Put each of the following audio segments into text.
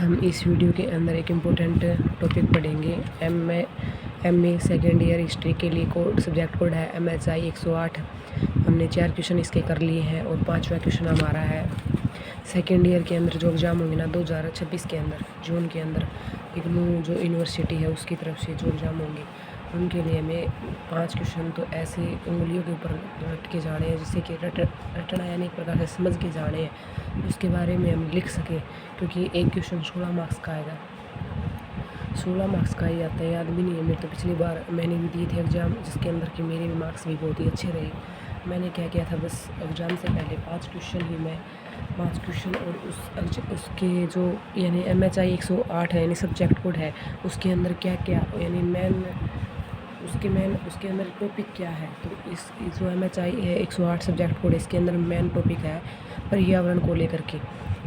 हम इस वीडियो के अंदर एक इम्पोर्टेंट टॉपिक पढ़ेंगे। M A second year history के लिए सब्जेक्ट कोड है MHI 108। हमने 4 क्वेश्चन इसके कर लिए हैं और 5वां क्वेश्चन हमारा है सेकेंड ईयर के अंदर जो एग्ज़ाम होंगे ना 2026 के अंदर जून के अंदर इग्नू जो यूनिवर्सिटी है उसकी तरफ से जो एग्ज़ाम होंगे उनके लिए हमें 5 क्वेश्चन तो ऐसे उंगलियों के ऊपर रट के जाने हैं जिससे कि रटना यानी एक प्रकार से समझ के जाने हैं, उसके बारे में हम लिख सकें। क्योंकि एक क्वेश्चन 16 मार्क्स का आएगा, 16 मार्क्स का ही आता है, याद भी नहीं है मेरे तो। पिछली बार मैंने भी दिए थे एग्ज़ाम जिसके अंदर कि मेरे भी मार्क्स भी बहुत ही अच्छे रहे। मैंने क्या किया था, बस एग्ज़ाम से पहले 5 क्वेश्चन ही मैं 5 क्वेश्चन और उसके जो यानी MHI 108 है यानी सब्जेक्ट कोड है उसके अंदर क्या क्या यानी उसके अंदर टॉपिक क्या है। तो इस जो MHI 108 सब्जेक्ट कोड है इसके अंदर मेन टॉपिक है पर्यावरण को लेकर के,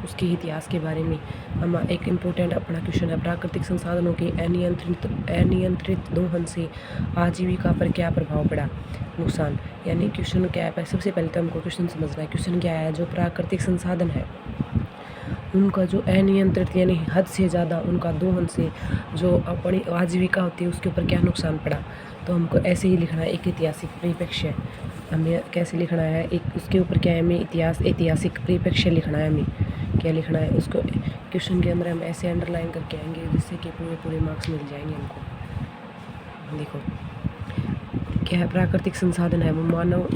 उसके इतिहास के बारे में। हम एक इम्पोर्टेंट अपना क्वेश्चन है प्राकृतिक संसाधनों के अनियंत्रित दोहन से आजीविका पर क्या प्रभाव पड़ा, नुकसान। यानी क्वेश्चन क्या है, सबसे पहले तो हमको क्वेश्चन समझना है। क्वेश्चन क्या है, जो प्राकृतिक संसाधन है उनका जो अनियंत्रित यानी हद से ज़्यादा उनका दोहन से जो अपनी आजीविका होती है उसके ऊपर क्या नुकसान पड़ा। तो हमको ऐसे ही लिखना है, एक ऐतिहासिक परिप्रेक्ष्य। हमें कैसे लिखना है, एक उसके ऊपर क्या है, हमें ऐतिहासिक परिप्रेक्ष्य लिखना है। हमें क्या लिखना है, उसको क्वेश्चन के अंदर हम ऐसे अंडरलाइन करके आएंगे जिससे कि पूरे मार्क्स मिल जाएंगे हमको। देखो क्या है, प्राकृतिक संसाधन है वो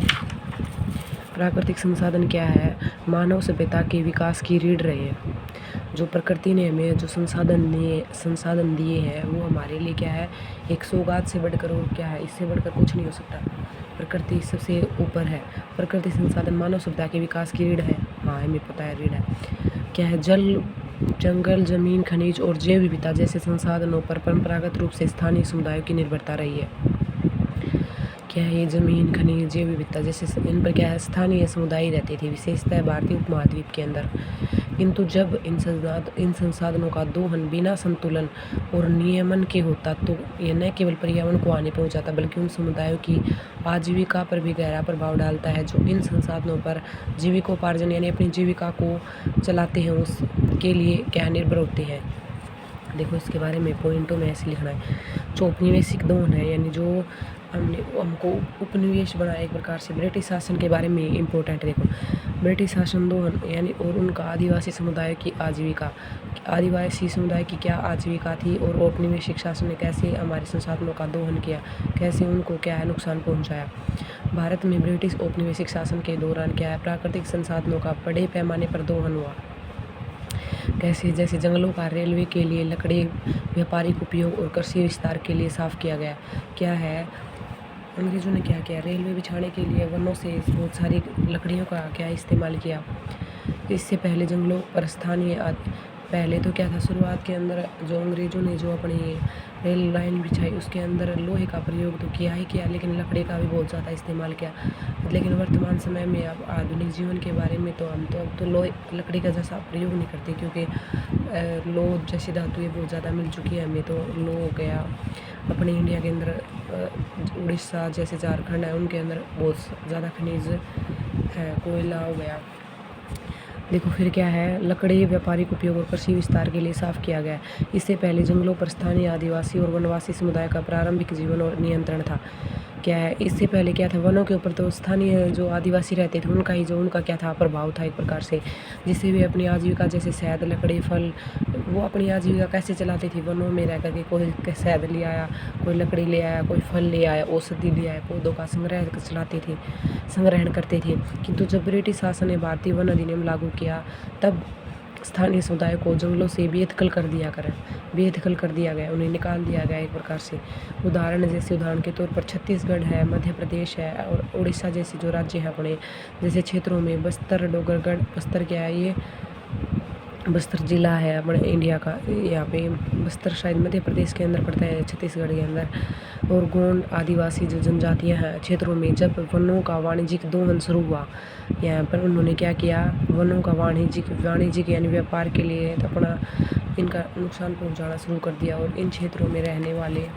प्राकृतिक संसाधन क्या है, मानव सभ्यता के विकास की रीढ़ रहे हैं। जो प्रकृति ने हमें जो संसाधन दिए हैं वो हमारे लिए क्या है, एक सौगात से बढ़कर और क्या है, इससे बढ़कर कुछ नहीं हो सकता। प्रकृति सबसे ऊपर है। प्रकृति संसाधन मानव सभ्यता के विकास की रीढ़ है। हाँ, हमें पता है रीढ़ है। क्या है, जल, जंगल, जमीन, खनिज और जैव विविधता जैसे संसाधनों पर परंपरागत रूप से स्थानीय समुदायों की निर्भरता रही है। क्या है, ये जमीन, खनिज, जैव विविधता जैसे इन पर क्या है, स्थानीय समुदाय रहते थे, विशेषतः भारतीय उपमहाद्वीप के अंदर। किंतु जब इन संसाधनों का दोहन बिना संतुलन और नियमन के होता तो यह न केवल पर्यावरण को हानि पहुंचाता बल्कि उन समुदायों की आजीविका पर भी गहरा प्रभाव डालता है जो इन संसाधनों पर जीविकोपार्जन यानी अपनी जीविका को चलाते हैं, उसके लिए क्या निर्भर होते हैं। देखो इसके बारे में पॉइंटों में ऐसे लिखना है। जो औपनिवेशिक दोहन है यानी जो हमको उपनिवेश बनाया एक प्रकार से। ब्रिटिश शासन के बारे में इम्पोर्टेंट देखो, ब्रिटिश शासन दोहन यानी और उनका आदिवासी समुदाय की आजीविका, आदिवासी समुदाय की क्या आजीविका थी और औपनिवेशिक शासन ने कैसे हमारे संसाधनों का दोहन किया, कैसे उनको क्या है नुकसान पहुंचाया। भारत में ब्रिटिश औपनिवेशिक शासन के दौरान क्या है, प्राकृतिक संसाधनों का बड़े पैमाने पर दोहन हुआ। कैसे, जैसे जंगलों का रेलवे के लिए लकड़ी, व्यापारिक उपयोग और कृषि विस्तार के लिए साफ किया गया। क्या है, अंग्रेज़ों ने क्या किया, रेलवे बिछाने के लिए वनों से बहुत सारी लकड़ियों का क्या इस्तेमाल किया। इससे पहले जंगलों पर पहले तो क्या था, शुरुआत के अंदर जो अंग्रेज़ों ने जो अपनी रेल लाइन बिछाई उसके अंदर लोहे का प्रयोग तो किया ही किया, लेकिन लकड़ी का भी बहुत ज़्यादा इस्तेमाल किया। लेकिन वर्तमान समय में अब आधुनिक जीवन के बारे में तो हम तो अब तो लकड़ी का जैसा प्रयोग नहीं करते, क्योंकि लोह जैसी धातुएँ बहुत ज़्यादा मिल चुकी है हमें। तो लोह हो गया अपने इंडिया के अंदर, उड़ीसा जैसे झारखंड है उनके अंदर बहुत ज़्यादा खनिज है, कोयला हो गया। देखो फिर क्या है, लकड़ी, व्यापारिक उपयोग और कृषि विस्तार के लिए साफ किया गया। इससे पहले जंगलों पर स्थानीय आदिवासी और वनवासी समुदाय का प्रारंभिक जीवन और नियंत्रण था। क्या है, इससे पहले क्या था, वनों के ऊपर तो स्थानीय जो आदिवासी रहते थे उनका क्या था, प्रभाव था एक प्रकार से, जिससे वे अपनी आजीविका जैसे शहद, लकड़ी, फल, वो अपनी आजीविका कैसे चलाते थे, वनों में रह करके। कोई शहद ले आया, कोई लकड़ी ले आया, कोई फल ले आया, औषधि ले आया, पौधों का संग्रहण करते थे। किंतु जब ब्रिटिश शासन ने भारतीय वन अधिनियम लागू किया तब स्थानीय समुदाय को जंगलों से बेदखल कर दिया गया, उन्हें निकाल दिया गया एक प्रकार से। उदाहरण के तौर पर छत्तीसगढ़ है, मध्य प्रदेश है और उड़ीसा जैसे जो राज्य हैं अपने जैसे क्षेत्रों में, बस्तर, डोगरगढ़, बस्तर क्या है, ये बस्तर ज़िला है अपने इंडिया का, यहाँ पे बस्तर शायद मध्य प्रदेश के अंदर पड़ता है, छत्तीसगढ़ के अंदर। और गोंड आदिवासी जो जनजातियाँ हैं क्षेत्रों में जब वनों का वाणिज्यिक दोहन शुरू हुआ, यहाँ पर उन्होंने क्या किया, वनों का वाणिज्यिक यानी व्यापार के लिए अपना इनका नुकसान पहुँचाना शुरू कर दिया। और इन क्षेत्रों में रहने वाले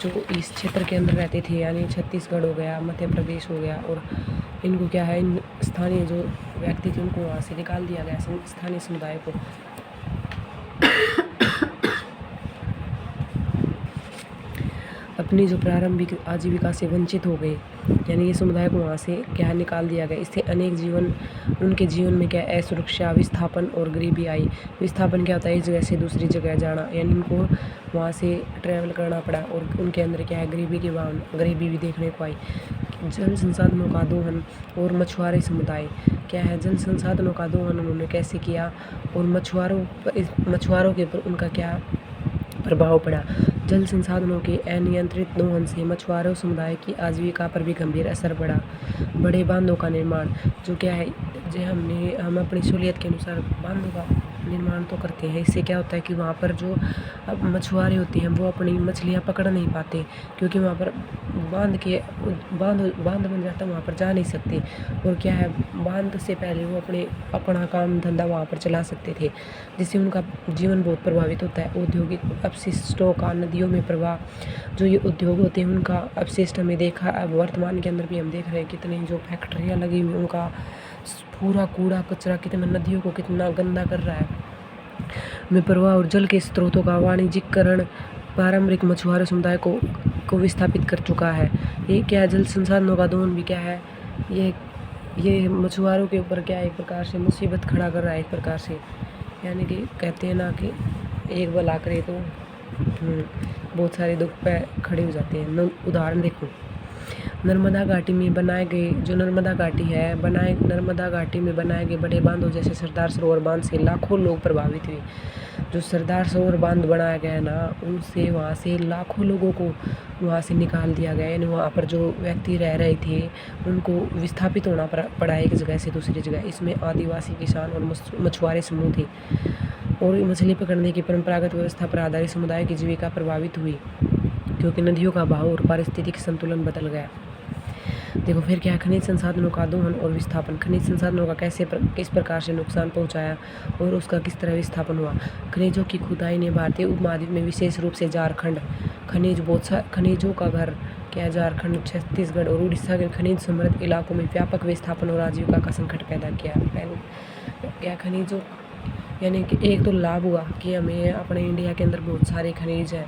जो इस क्षेत्र के अंदर रहते थे यानी छत्तीसगढ़ हो गया, मध्य प्रदेश हो गया, और इनको क्या है, इन स्थानीय जो व्यक्ति थे उनको वहाँ से निकाल दिया गया, स्थानीय समुदाय को। अपनी जो प्रारंभिक आजीविका से वंचित हो गए, यानी ये समुदाय को वहाँ से क्या निकाल दिया गया। इससे अनेक उनके जीवन में क्या असुरक्षा, विस्थापन और गरीबी आई। विस्थापन क्या होता है, एक जगह से दूसरी जगह जाना, यानी उनको वहाँ से ट्रैवल करना पड़ा और उनके अंदर क्या है गरीबी भी देखने को आई। जल संसाधनों का दोहन और मछुआरे समुदाय क्या है, जल संसाधनों का दोहन उन्होंने कैसे किया और मछुआरों के ऊपर उनका क्या प्रभाव पड़ा। जल संसाधनों के अनियंत्रित दोहन से मछुआरों समुदाय की आजीविका पर भी गंभीर असर पड़ा। बड़े बांधों का निर्माण जो क्या है, जो हम अपनी सहूलियत के अनुसार बांधों का निर्माण तो करते हैं। इससे क्या होता है कि वहाँ पर जो मछुआरे होते हैं वो अपनी मछलियाँ पकड़ नहीं पाते, क्योंकि वहाँ पर बांध बन जाता है, वहाँ पर जा नहीं सकते। और क्या है, बांध से पहले वो अपना काम धंधा वहाँ पर चला सकते थे, जिससे उनका जीवन बहुत प्रभावित होता है। औद्योगिक अपशिष्टों का नदियों में प्रवाह, जो ये उद्योग होते हैं उनका अपशिष्ट हमें देखा, अब वर्तमान के अंदर भी हम देख रहे हैं कितनी जो फैक्ट्रियाँ लगी हुई, उनका पूरा कूड़ा कचरा कितना नदियों को कितना गंदा कर रहा है में प्रवाह। और जल के स्रोतों का वाणिज्यिकरण पारंपरिक मछुआरे समुदाय को विस्थापित कर चुका है। ये क्या है, जल संसाधनों का दोहन भी क्या है, ये मछुआरों के ऊपर क्या है, एक प्रकार से मुसीबत खड़ा कर रहा है एक प्रकार से। यानी कि कहते हैं ना कि एक भला करे तो बहुत सारे दुख पे खड़े हो जाते हैं। उदाहरण देखो, नर्मदा घाटी में बनाए गए बड़े बांधों जैसे सरदार सरोवर बांध से लाखों लोग प्रभावित हुए। जो सरदार सरोवर बांध बनाया गया है ना, उनसे वहाँ से लाखों लोगों को वहाँ से निकाल दिया गया। यानी वहाँ पर जो व्यक्ति रह रहे थे उनको विस्थापित होना पड़ा एक जगह से दूसरी जगह। इसमें आदिवासी, किसान और मछुआरे समूह थे। और मछली पकड़ने की परंपरागत व्यवस्था पर आधारित समुदाय की जीविका प्रभावित हुई, क्योंकि नदियों का बहाव और पारिस्थितिक संतुलन बदल गया। देखो फिर क्या है, खनिज संसाधनों का दोहन और विस्थापन। खनिज संसाधनों का किस प्रकार से नुकसान पहुंचाया और उसका किस तरह विस्थापन हुआ। खनिजों की खुदाई ने भारतीय उपमहाद्वीप में विशेष रूप से झारखंड खनिजों का घर क्या, झारखंड, छत्तीसगढ़ और उड़ीसा के खनिज समृद्ध इलाकों में व्यापक विस्थापन और आजीविका का संकट पैदा किया। क्या खनिजों, यानी कि एक तो लाभ हुआ कि हमें अपने इंडिया के अंदर बहुत सारे खनिज हैं,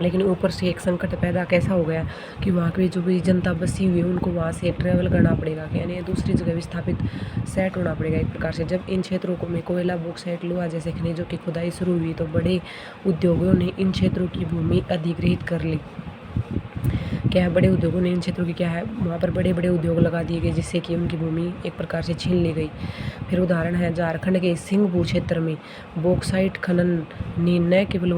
लेकिन ऊपर से एक संकट पैदा कैसा हो गया कि वहाँ की जो भी जनता बसी हुई है उनको वहाँ से ट्रैवल करना पड़ेगा, यानी दूसरी जगह विस्थापित सेट होना पड़ेगा एक प्रकार से। जब इन क्षेत्रों को में कोयला, बॉक्साइट, लोहा जैसे खनिजों की खुदाई शुरू हुई तो बड़े उद्योगों ने इन क्षेत्रों की भूमि अधिग्रहित कर ली। क्या है, बड़े उद्योगों ने इन क्षेत्रों की क्या है, वहाँ पर बड़े बड़े उद्योग लगा दिए गए, जिससे कि उनकी भूमि एक प्रकार से छीन ली गई। फिर उदाहरण है झारखंड के सिंहभूम क्षेत्र में बॉक्साइट खनन ने न केवल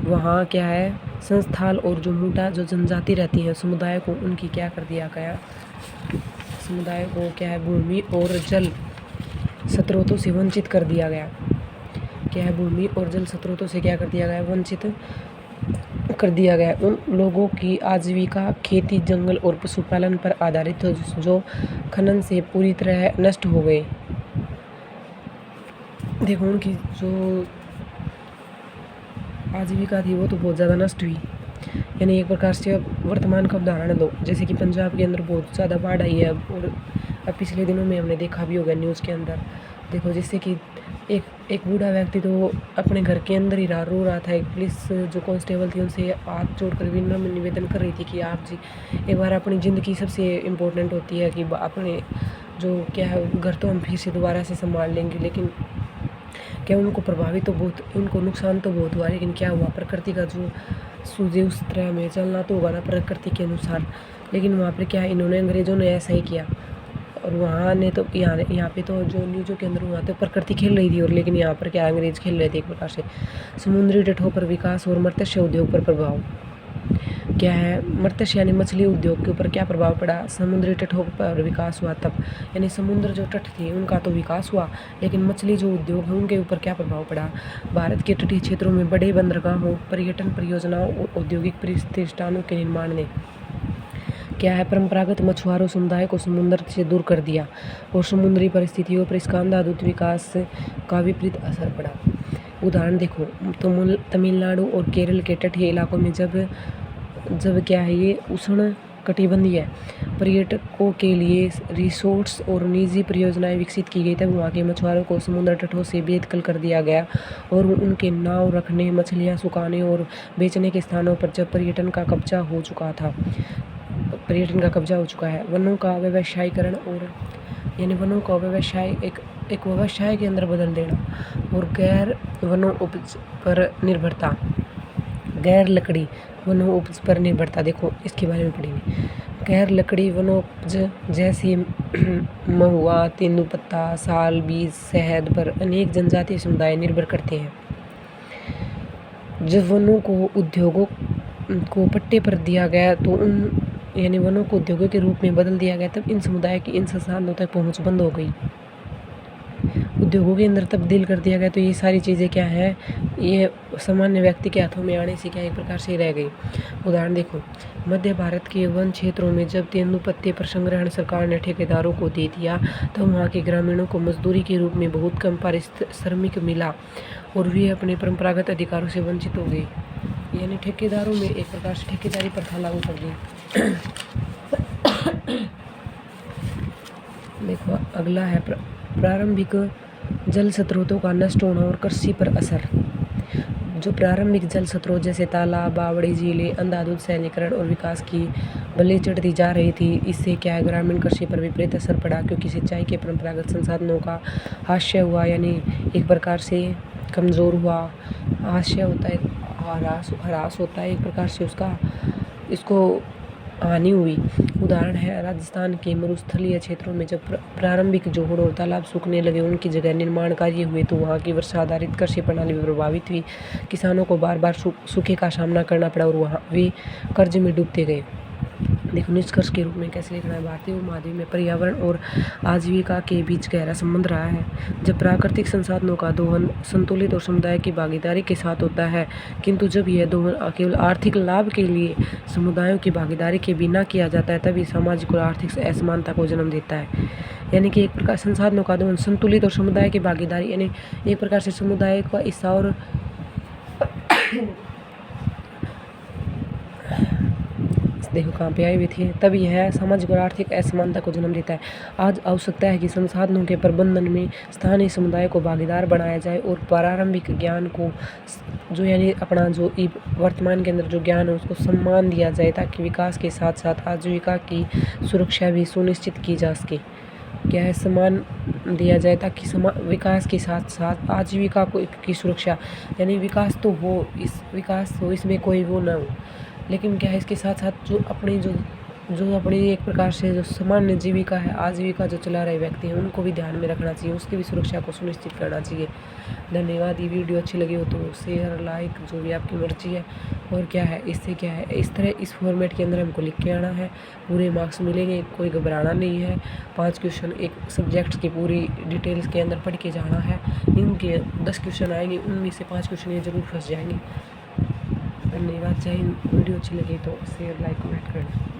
वहाँ क्या है संस्थाल और जो मोटा जो जनजाति रहती हैं समुदाय को उनकी क्या कर दिया गया, समुदाय को क्या है भूमि और जल स्रोतों से वंचित कर दिया गया। क्या है, भूमि और जल स्रोतों से क्या कर दिया गया, वंचित कर दिया गया। उन लोगों की आजीविका खेती, जंगल और पशुपालन पर आधारित जो खनन से पूरी तरह नष्ट हो गए। देखो उनकी जो आजीविका थी वो तो बहुत ज़्यादा नष्ट हुई। यानी एक प्रकार से अब वर्तमान का उदाहरण दो, जैसे कि पंजाब के अंदर बहुत ज़्यादा बाढ़ आई है और अब पिछले दिनों में हमने देखा भी होगा न्यूज़ के अंदर। देखो जिससे कि एक बूढ़ा व्यक्ति तो अपने घर के अंदर ही रो रहा था। एक पुलिस जो कांस्टेबल थी उनसे हाथ जोड़कर विनम्र निवेदन कर रही थी कि आप जी एक बार अपनी ज़िंदगी सबसे इम्पोर्टेंट होती है कि अपने जो क्या है घर तो हम फिर से दोबारा से संभाल लेंगे, लेकिन क्या उनको प्रभावित तो बहुत, उनको नुकसान तो बहुत हुआ, लेकिन क्या हुआ प्रकृति का जो सूझे उस तरह में चलना तो होगा ना प्रकृति के अनुसार। लेकिन वहाँ पर क्या है, इन्होंने अंग्रेज़ों ने ऐसा ही किया और वहाँ ने तो यहाँ पे तो जो न्यूज़ों के अंदर हुआ तो प्रकृति खेल रही थी, और लेकिन यहाँ पर क्या अंग्रेज खेल रहे थे एक प्रकार से। समुद्री तटों पर विकास और मत्स्य उद्योग पर प्रभाव। क्या है, मत्स्य यानी मछली उद्योग के ऊपर क्या प्रभाव पड़ा, समुद्री तटों पर विकास हुआ तब, यानी समुद्र जो तट थे उनका तो विकास हुआ, लेकिन मछली जो उद्योग है उनके ऊपर क्या प्रभाव पड़ा। भारत के तटीय क्षेत्रों में बड़े बंदरगाहों, पर्यटन परियोजनाओं और औद्योगिक प्रतिष्ठानों के निर्माण ने क्या है परंपरागत मछुआरों समुदाय को समुद्र से दूर कर दिया और समुद्री परिस्थितियों पर इसका अंधाधुंध विकास का विपरीत असर पड़ा। उदाहरण देखो, तमिलनाडु और केरल के तटीय इलाकों में जब क्या है ये उष्ण कटिबंधीय पर्यटकों के लिए रिसोर्ट्स और निजी परियोजनाएं विकसित की गई। तब वहाँ के मछुआरों को समुद्र तटों से बेदखल कर दिया गया और उनके नाव रखने, मछलियाँ सुखाने और बेचने के स्थानों पर जब पर्यटन का कब्जा हो चुका है। वनों का व्यवसायीकरण और वनों का व्यवसाय एक व्यवसाय के अंदर बदल देना और गैर लकड़ी वनों उपज पर निर्भरता। देखो इसके बारे में पढ़ेंगे। गैर लकड़ी वनोपज जैसे महुआ, तेंदुपत्ता, साल, बीज, शहद पर अनेक जनजातीय समुदाय निर्भर करते हैं। जब वनों को उद्योगों को पट्टे पर दिया गया तो वनों को उद्योगों के रूप में बदल दिया गया, तब इन समुदाय की इन संसाधनों तक पहुँच बंद हो गई। उद्योगों के अंदर तब्दील कर दिया गया तो ये सारी चीज़ें क्या है, ये सामान्य व्यक्ति के हाथों में आने से क्या एक प्रकार से रह गई। उदाहरण देखो, मध्य भारत के वन क्षेत्रों में जब तेंदुपत्ते पर संग्रहण सरकार ने ठेकेदारों को दे दिया तब वहाँ के ग्रामीणों को मजदूरी के रूप में बहुत कम पारिश्रमिक मिला और वे अपने परंपरागत अधिकारों से वंचित हो गए। ठेकेदारों में एक प्रकार से ठेकेदारी प्रथा लागू कर दी। देखो अगला है प्रारंभिक जल स्रोतों का नष्ट होना और कृषि पर असर। जो प्रारंभिक जल स्रोत जैसे तालाब, बावड़ी, झीलें अंधाधुंध शहरीकरण और विकास की बलि चढ़ती जा रही थी, इससे क्या है ग्रामीण कृषि पर विपरीत असर पड़ा, क्योंकि सिंचाई के परंपरागत संसाधनों का हास्य हुआ, एक प्रकार से कमज़ोर हुआ। हास्य होता है, ह्रास होता है, एक प्रकार से इसको हानि हुई। उदाहरण है राजस्थान के मरुस्थलीय क्षेत्रों में जब प्रारंभिक जोहड़ और तालाब सूखने लगे, उनकी जगह निर्माण कार्य हुए तो वहाँ की वर्षा आधारित कृषि प्रणाली प्रभावित हुई। किसानों को बार बार सूखे का सामना करना पड़ा और वहाँ वे कर्ज में डूबते गए। देखो निष्कर्ष के रूप में कैसे लिखना है। भारतीय उपमहाद्वीप में पर्यावरण और आजीविका के बीच गहरा संबंध रहा है। जब प्राकृतिक संसाधनों का दोहन संतुलित और समुदाय की भागीदारी के साथ होता है, किंतु जब यह दोहन केवल आर्थिक लाभ के लिए समुदायों की भागीदारी के बिना किया जाता है तभी सामाजिक और आर्थिक असमानता को जन्म देता है। एक प्रकार संसाधनों का दोहन संतुलित और समुदाय की भागीदारी एक प्रकार से समुदाय का हिस्सा और देखो कहाँ पे आए हुए थे, तब यह सामाजिक और आर्थिक असमानता को जन्म देता है। आज आवश्यकता है कि संसाधनों के प्रबंधन में स्थानीय समुदाय को भागीदार बनाया जाए और प्रारंभिक ज्ञान को जो अपना जो वर्तमान के अंदर जो ज्ञान है उसको सम्मान दिया जाए, ताकि विकास के साथ साथ आजीविका की सुरक्षा भी सुनिश्चित की जा सके। क्या है, सम्मान दिया जाए ताकि विकास के साथ साथ आजीविका की सुरक्षा, विकास तो हो, इसमें कोई वो ना हो, लेकिन क्या है इसके साथ साथ जो अपनी एक प्रकार से जो सामान्य जीविका है, आजीविका जो चला रहे व्यक्ति हैं, उनको भी ध्यान में रखना चाहिए, उसकी भी सुरक्षा को सुनिश्चित करना चाहिए। धन्यवाद। ये वीडियो अच्छी लगी हो तो शेयर, लाइक, जो भी आपकी मर्जी है। और क्या है इससे क्या है, इस तरह इस फॉर्मेट के अंदर हमको लिख के आना है, पूरे मार्क्स मिलेंगे, कोई घबराना नहीं है। 5 क्वेश्चन एक सब्जेक्ट की पूरी डिटेल्स के अंदर पढ़ के जाना है। इनके 10 क्वेश्चन आएंगे, उनमें से 5 क्वेश्चन ये जरूर फंस जाएंगे। धन्यवाद। जय हिंद। वीडियो अच्छी लगी तो शेयर, लाइक, कमेंट करना।